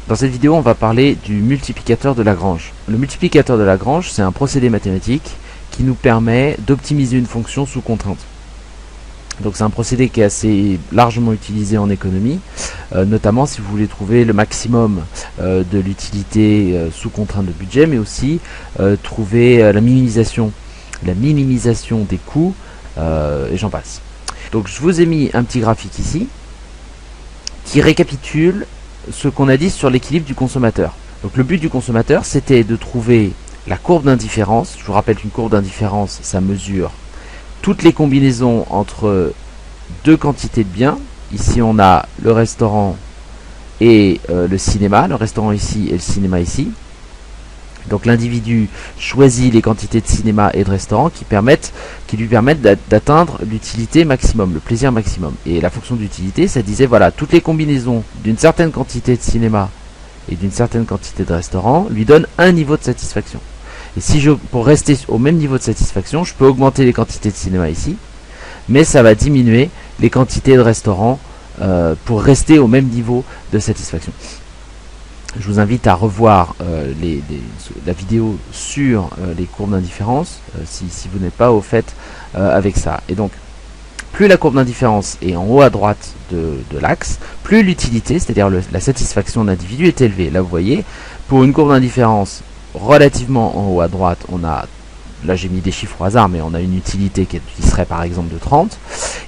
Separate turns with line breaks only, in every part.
Dans cette vidéo, on va parler du multiplicateur de Lagrange. Le multiplicateur de Lagrange, c'est un procédé mathématique qui nous permet d'optimiser une fonction sous contrainte. Donc c'est un procédé qui est assez largement utilisé en économie, notamment si vous voulez trouver le maximum de l'utilité sous contrainte de budget, mais aussi trouver la minimisation des coûts, et j'en passe. Donc je vous ai mis un petit graphique ici qui récapitule ce qu'on a dit sur l'équilibre du consommateur. Donc le but du consommateur, c'était de trouver la courbe d'indifférence. Je vous rappelle qu'une courbe d'indifférence, ça mesure toutes les combinaisons entre deux quantités de biens. Ici on a le restaurant et le cinéma, le restaurant ici et le cinéma ici. Donc l'individu choisit les quantités de cinéma et de restaurant qui lui permettent d'atteindre l'utilité maximum, le plaisir maximum. Et la fonction d'utilité, ça disait voilà, toutes les combinaisons d'une certaine quantité de cinéma et d'une certaine quantité de restaurant lui donnent un niveau de satisfaction. Et si pour rester au même niveau de satisfaction, je peux augmenter les quantités de cinéma ici, mais ça va diminuer les quantités de restaurant pour rester au même niveau de satisfaction. Je vous invite à revoir la vidéo sur les courbes d'indifférence si vous n'êtes pas au fait avec ça. Et donc, plus la courbe d'indifférence est en haut à droite de l'axe, plus l'utilité, c'est-à-dire la satisfaction de l'individu est élevée. Là, vous voyez, pour une courbe d'indifférence relativement en haut à droite, on a, là j'ai mis des chiffres au hasard, mais on a une utilité qui serait par exemple de 30.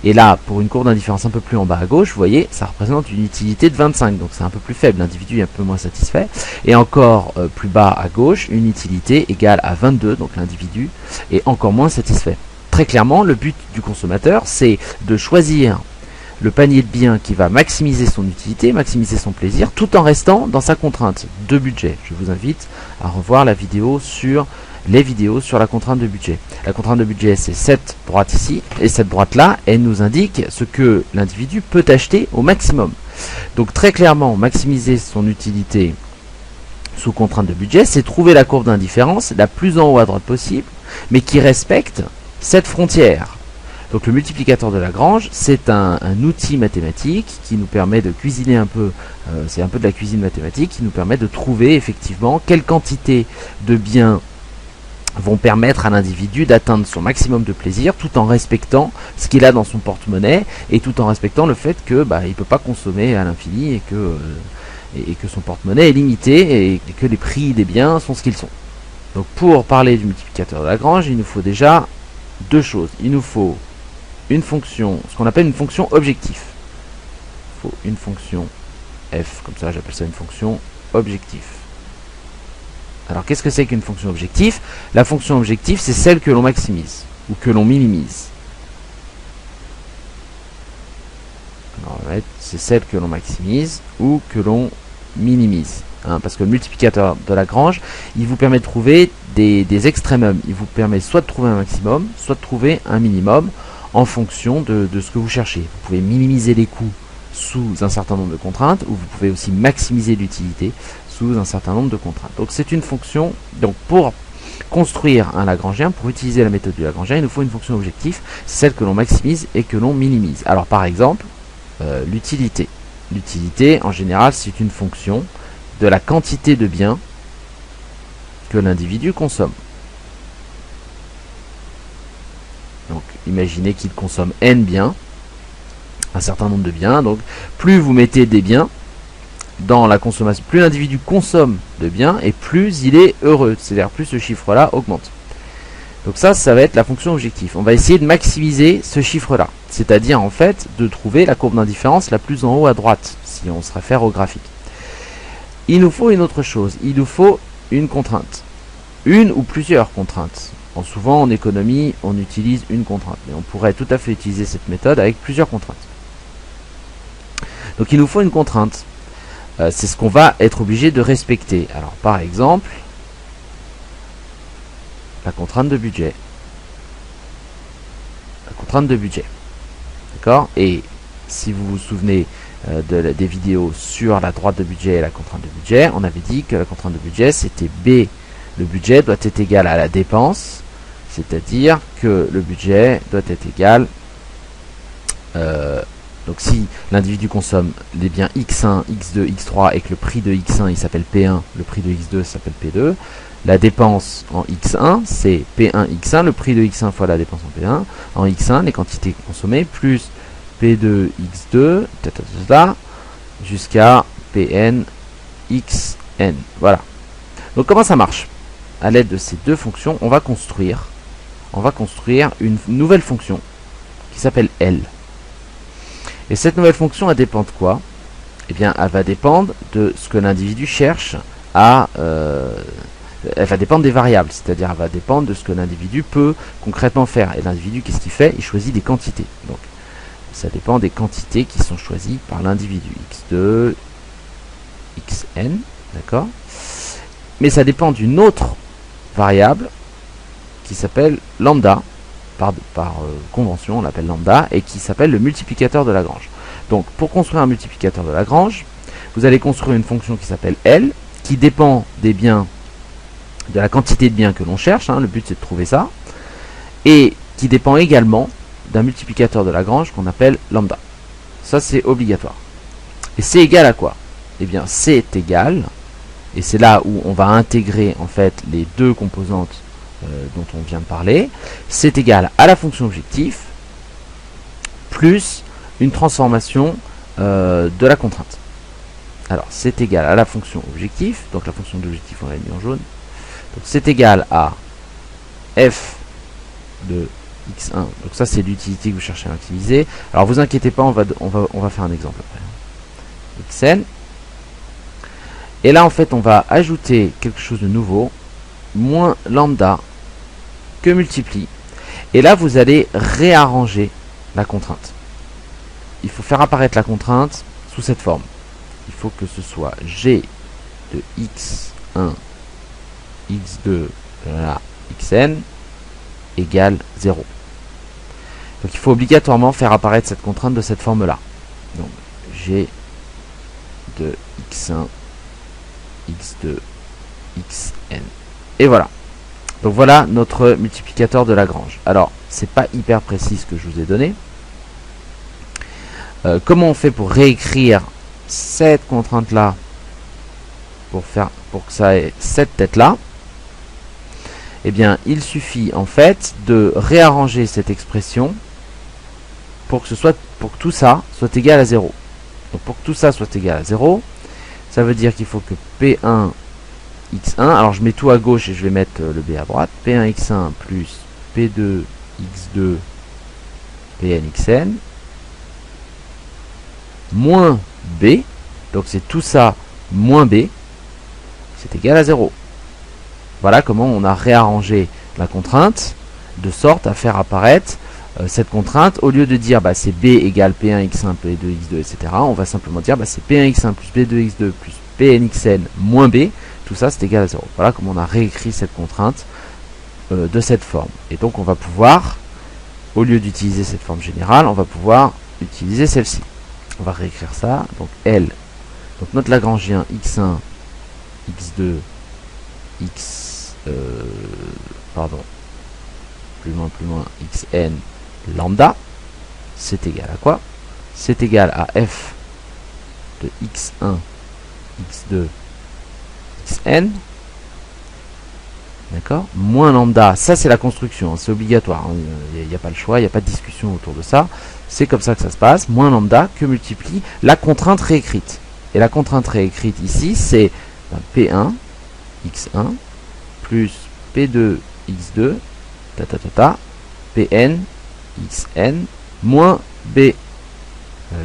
Et là, pour une courbe d'indifférence un peu plus en bas à gauche, vous voyez, ça représente une utilité de 25. Donc c'est un peu plus faible, l'individu est un peu moins satisfait. Et encore plus bas à gauche, une utilité égale à 22, donc l'individu est encore moins satisfait. Très clairement, le but du consommateur, c'est de choisir le panier de biens qui va maximiser son utilité, maximiser son plaisir, tout en restant dans sa contrainte de budget. Je vous invite à revoir les vidéos sur la contrainte de budget. La contrainte de budget, c'est cette droite ici, et cette droite-là, elle nous indique ce que l'individu peut acheter au maximum. Donc très clairement, maximiser son utilité sous contrainte de budget, c'est trouver la courbe d'indifférence la plus en haut à droite possible, mais qui respecte cette frontière. Donc le multiplicateur de Lagrange, c'est un outil mathématique qui nous permet de cuisiner un peu, c'est un peu de la cuisine mathématique, qui nous permet de trouver effectivement quelle quantité de biens vont permettre à l'individu d'atteindre son maximum de plaisir tout en respectant ce qu'il a dans son porte-monnaie et tout en respectant le fait que il ne peut pas consommer à l'infini et que son porte-monnaie est limité et que les prix des biens sont ce qu'ils sont. Donc pour parler du multiplicateur de Lagrange, il nous faut déjà deux choses. Il nous faut une fonction, ce qu'on appelle une fonction objectif. Il faut une fonction f, comme ça j'appelle ça une fonction objectif. Alors qu'est-ce que c'est qu'une fonction objective? La fonction objective, c'est celle que l'on maximise ou que l'on minimise. C'est celle que l'on maximise ou que l'on minimise. Parce que le multiplicateur de Lagrange, il vous permet de trouver des extrémums. Il vous permet soit de trouver un maximum, soit de trouver un minimum en fonction de ce que vous cherchez. Vous pouvez minimiser les coûts sous un certain nombre de contraintes, ou vous pouvez aussi maximiser l'utilité sous un certain nombre de contraintes. Donc c'est une fonction, donc pour construire un Lagrangien, pour utiliser la méthode du Lagrangien, il nous faut une fonction objective, celle que l'on maximise et que l'on minimise. Alors par exemple, l'utilité. L'utilité, en général, c'est une fonction de la quantité de biens que l'individu consomme. Donc imaginez qu'il consomme n biens, un certain nombre de biens, donc plus vous mettez des biens dans la consommation, plus l'individu consomme de biens et plus il est heureux, c'est-à-dire plus ce chiffre-là augmente. Donc ça va être la fonction objectif. On va essayer de maximiser ce chiffre-là, c'est-à-dire en fait de trouver la courbe d'indifférence la plus en haut à droite, si on se réfère au graphique. Il nous faut une autre chose, il nous faut une contrainte, une ou plusieurs contraintes. Souvent en économie, on utilise une contrainte, mais on pourrait tout à fait utiliser cette méthode avec plusieurs contraintes. Donc il nous faut une contrainte. C'est ce qu'on va être obligé de respecter. Alors par exemple, la contrainte de budget. La contrainte de budget. D'accord? Et si vous vous souvenez des vidéos sur la droite de budget et la contrainte de budget, on avait dit que la contrainte de budget, c'était B, le budget doit être égal à la dépense C'est-à-dire que le budget doit être égal, donc si l'individu consomme les biens X1, X2, X3 et que le prix de X1 il s'appelle P1, le prix de X2 s'appelle P2, la dépense en X1 c'est P1 X1, le prix de X1 fois la dépense en P1, en X1 les quantités consommées plus P2 X2, jusqu'à Pn Xn. Voilà. Donc comment ça marche? À l'aide de ces deux fonctions, on va construire une nouvelle fonction qui s'appelle L. Et cette nouvelle fonction, elle dépend de quoi? Eh bien, elle va dépendre de ce que l'individu cherche à... elle va dépendre des variables, c'est-à-dire elle va dépendre de ce que l'individu peut concrètement faire. Et l'individu, qu'est-ce qu'il fait? Il choisit des quantités. Donc, ça dépend des quantités qui sont choisies par l'individu. X2, Xn, d'accord? Mais ça dépend d'une autre variable qui s'appelle lambda. Par convention, on l'appelle lambda, et qui s'appelle le multiplicateur de Lagrange. Donc, pour construire un multiplicateur de Lagrange, vous allez construire une fonction qui s'appelle L, qui dépend des biens, de la quantité de biens que l'on cherche, hein, le but c'est de trouver ça, et qui dépend également d'un multiplicateur de Lagrange qu'on appelle lambda. Ça, c'est obligatoire. Et c'est égal à quoi? Eh bien, c'est égal, et c'est là où on va intégrer en fait les deux composantes dont on vient de parler, c'est égal à la fonction objectif plus une transformation de la contrainte. Alors c'est égal à la fonction objectif, donc la fonction d'objectif on l'a mis en jaune, donc c'est égal à f de x1, donc ça c'est l'utilité que vous cherchez à maximiser. Alors vous inquiétez pas, on va faire un exemple après. Xn, et là en fait on va ajouter quelque chose de nouveau, moins lambda que multiplie, et là vous allez réarranger la contrainte. Il faut faire apparaître la contrainte sous cette forme. Il faut que ce soit g de x1, x2, xn égale 0. Donc il faut obligatoirement faire apparaître cette contrainte de cette forme là. Donc g de x1, x2, xn. Et voilà. Donc voilà notre multiplicateur de Lagrange. Alors, c'est pas hyper précis ce que je vous ai donné. Comment on fait pour réécrire cette contrainte-là pour que ça ait cette tête-là? Eh bien, il suffit en fait de réarranger cette expression pour que tout ça soit égal à 0. Donc pour que tout ça soit égal à 0, ça veut dire qu'il faut que P1 X1, alors je mets tout à gauche et je vais mettre le B à droite, P1 X1 plus P2 X2 Pn Xn moins B, donc c'est tout ça moins B, c'est égal à 0. Voilà comment on a réarrangé la contrainte de sorte à faire apparaître cette contrainte. Au lieu de dire bah, c'est B égale P1 X1 P2 X2 etc., on va simplement dire bah, c'est P1 X1 plus P2 X2 plus Pn Xn moins B, tout ça c'est égal à 0. Voilà comment on a réécrit cette contrainte de cette forme. Et donc on va pouvoir, au lieu d'utiliser cette forme générale, on va pouvoir utiliser celle-ci. On va réécrire ça, donc L, donc notre Lagrangien X1, X2, plus loin, Xn lambda, c'est égal à quoi? C'est égal à f de X1, X2, Xn, d'accord, moins lambda, ça c'est la construction, hein, c'est obligatoire, il n'y a pas le choix, il n'y a pas de discussion autour de ça, c'est comme ça que ça se passe, moins lambda que multiplie la contrainte réécrite. Et la contrainte réécrite ici, c'est P1, X1, plus P2, X2, Pn, Xn, moins B.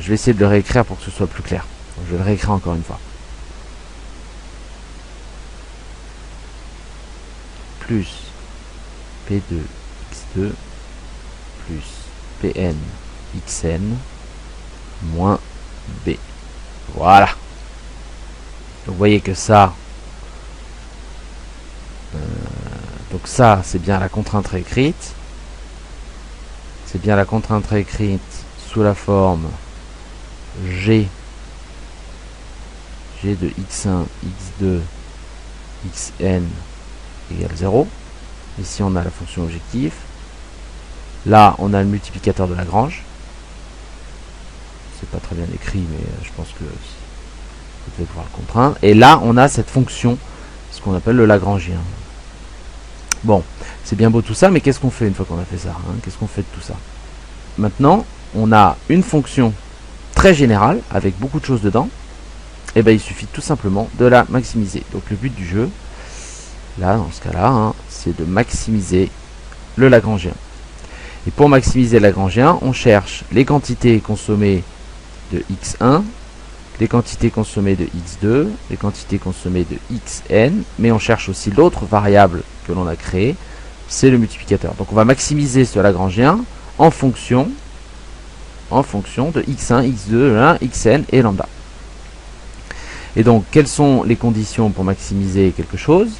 Je vais essayer de le réécrire pour que ce soit plus clair. Donc, je vais le réécrire encore une fois. Plus P2, X2, plus Pn, Xn, moins B. Voilà. Donc vous voyez que ça, donc ça c'est bien la contrainte réécrite. C'est bien la contrainte réécrite sous la forme G de X1, X2, Xn égale 0. Ici, on a la fonction objectif. Là, on a le multiplicateur de Lagrange. C'est pas très bien écrit, mais je pense que vous devez pouvoir le comprendre. Et là, on a cette fonction, ce qu'on appelle le Lagrangien. Bon, c'est bien beau tout ça, mais qu'est-ce qu'on fait une fois qu'on a fait ça, hein? Qu'est-ce qu'on fait de tout ça? Maintenant, on a une fonction très générale, avec beaucoup de choses dedans. Et bien, il suffit tout simplement de la maximiser. Donc, le but du jeu, là, dans ce cas-là, hein, c'est de maximiser le Lagrangien. Et pour maximiser le Lagrangien, on cherche les quantités consommées de x1, les quantités consommées de x2, les quantités consommées de xn, mais on cherche aussi l'autre variable que l'on a créée, c'est le multiplicateur. Donc on va maximiser ce Lagrangien en fonction de x1, x2, xn et lambda. Et donc quelles sont les conditions pour maximiser quelque chose?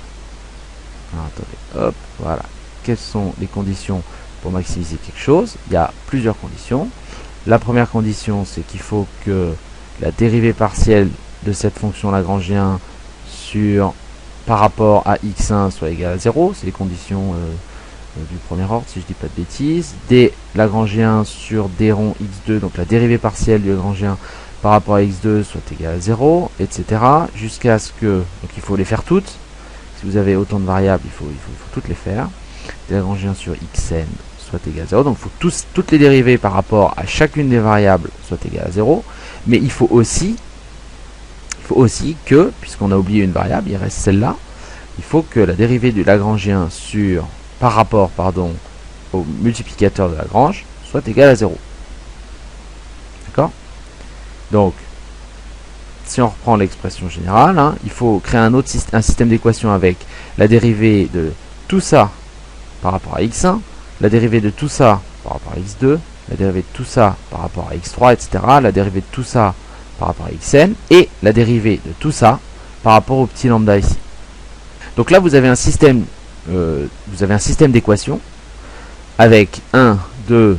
Alors, attendez, hop, voilà. Quelles sont les conditions pour maximiser quelque chose? Il y a plusieurs conditions. La première condition, c'est qu'il faut que la dérivée partielle de cette fonction Lagrangien par rapport à x1 soit égale à 0. C'est les conditions du premier ordre, si je dis pas de bêtises. D Lagrangien sur d rond x2, donc la dérivée partielle du Lagrangien par rapport à x2 soit égale à 0, etc. Jusqu'à ce que, donc il faut les faire toutes. Si vous avez autant de variables, il faut toutes les faire. D Lagrangien sur xn soit égal à 0. Donc il faut toutes les dérivées par rapport à chacune des variables soient égales à 0. Mais il faut aussi que, puisqu'on a oublié une variable, il reste celle-là, il faut que la dérivée du Lagrangien par rapport au multiplicateur de Lagrange soit égale à 0. D'accord? Donc, si on reprend l'expression générale, hein, il faut créer un système d'équation avec la dérivée de tout ça par rapport à x1, la dérivée de tout ça par rapport à x2, la dérivée de tout ça par rapport à x3, etc., la dérivée de tout ça par rapport à xn, et la dérivée de tout ça par rapport au petit lambda ici. Donc là, vous avez un système d'équations avec 1, 2,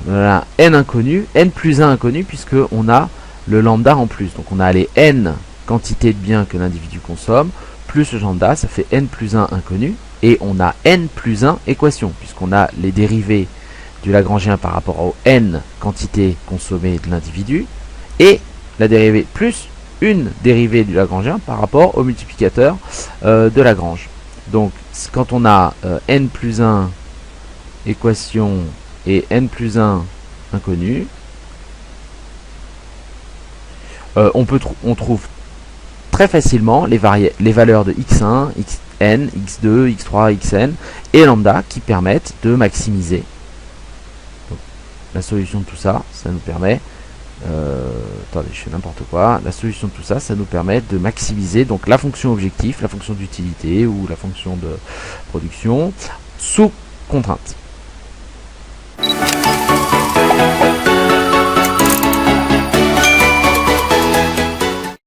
n inconnus, n plus 1 inconnu, puisqu'on a le lambda en plus. Donc on a les n quantités de biens que l'individu consomme, plus le lambda, ça fait n plus 1 inconnu, et on a n plus 1 équations, puisqu'on a les dérivées du Lagrangien par rapport aux n quantités consommées de l'individu, et la dérivée plus une dérivée du Lagrangien par rapport au multiplicateur de Lagrange. Donc quand on a n plus 1 équation et n plus 1 inconnu, on trouve très facilement les valeurs de x1, xn, x2, x3, xn et lambda qui permettent de maximiser. Donc, la solution de tout ça, ça nous permet attendez, je fais n'importe quoi. La solution de tout ça, ça nous permet de maximiser donc la fonction objectif, la fonction d'utilité ou la fonction de production sous contrainte.